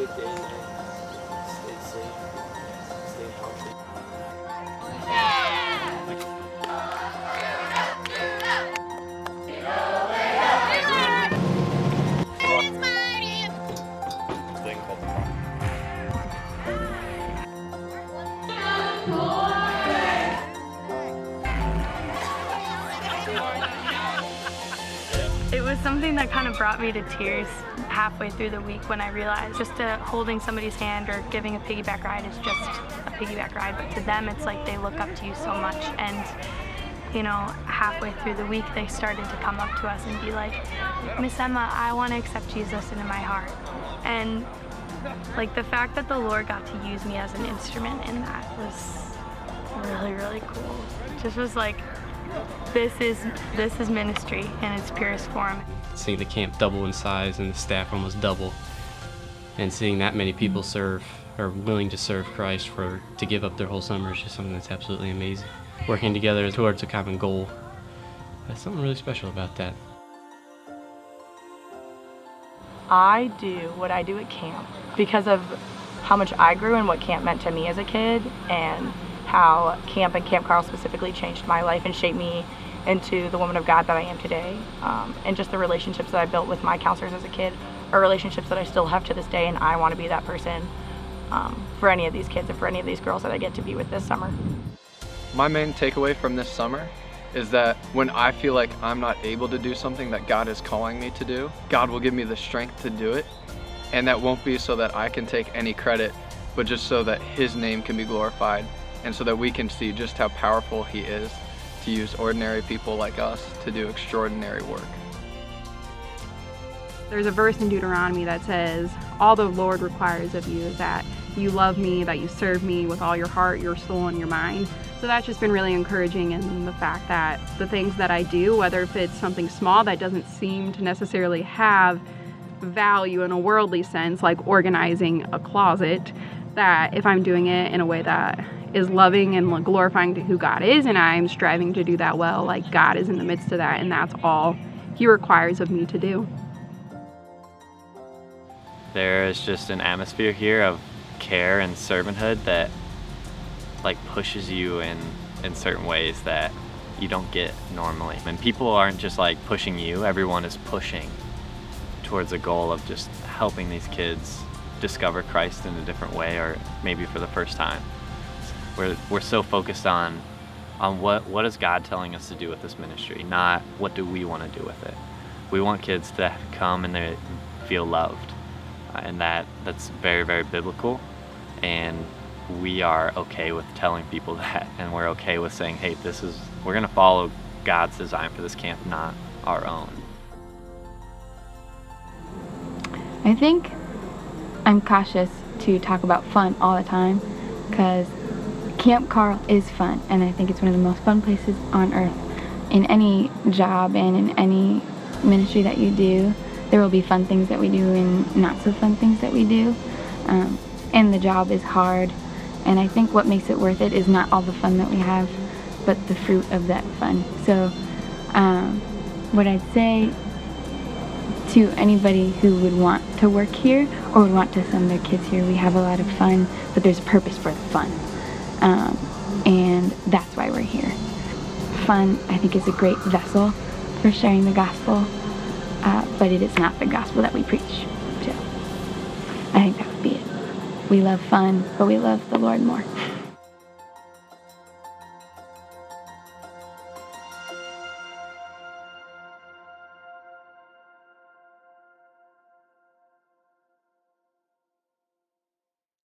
good day and night. Stay safe. Stay healthy. It was something that kind of brought me to tears halfway through the week when I realized just holding somebody's hand or giving a piggyback ride is just a piggyback ride, but to them it's like they look up to you so much. And you know, halfway through the week they started to come up to us and be like, "Miss Emma, I want to accept Jesus into my heart." And like the fact that the Lord got to use me as an instrument in that was really, really cool. It just was like, this is ministry in its purest form. Seeing the camp double in size and the staff almost double, and seeing that many people serve or willing to serve Christ to give up their whole summer is just something that's absolutely amazing. Working together towards a common goal, that's something really special about that. I do what I do at camp because of how much I grew and what camp meant to me as a kid, and how camp and Camp Carl specifically changed my life and shaped me into the woman of God that I am today. And just the relationships that I built with my counselors as a kid are relationships that I still have to this day, and I want to be that person for any of these kids and for any of these girls that I get to be with this summer. My main takeaway from this summer is that when I feel like I'm not able to do something that God is calling me to do, God will give me the strength to do it. And that won't be so that I can take any credit, but just so that His name can be glorified, and so that we can see just how powerful He is to use ordinary people like us to do extraordinary work. There's a verse in Deuteronomy that says, all the Lord requires of you is that you love me, that you serve me with all your heart, your soul, and your mind. So that's just been really encouraging in the fact that the things that I do, whether if it's something small that doesn't seem to necessarily have value in a worldly sense, like organizing a closet, that if I'm doing it in a way that is loving and glorifying to who God is, and I'm striving to do that well, like God is in the midst of that, and that's all He requires of me to do. There is just an atmosphere here of care and servanthood that like pushes you in certain ways that you don't get normally. And people aren't just like pushing you, everyone is pushing towards a goal of just helping these kids discover Christ in a different way, or maybe for the first time. We're so focused on what is God telling us to do with this ministry, not what do we want to do with it. We want kids to come and they feel loved, and that's very, very biblical, and we are okay with telling people that, and we're okay with saying, hey, we're going to follow God's design for this camp, not our own. I think I'm cautious to talk about fun all the time because Camp Carl is fun, and I think it's one of the most fun places on earth. In any job and in any ministry that you do, there will be fun things that we do and not so fun things that we do. And the job is hard, and I think what makes it worth it is not all the fun that we have, but the fruit of that fun. So what I'd say to anybody who would want to work here or would want to send their kids here, we have a lot of fun, but there's a purpose for the fun. And that's why we're here. Fun, I think, is a great vessel for sharing the gospel, but it is not the gospel that we preach. So I think that would be it. We love fun, but we love the Lord more.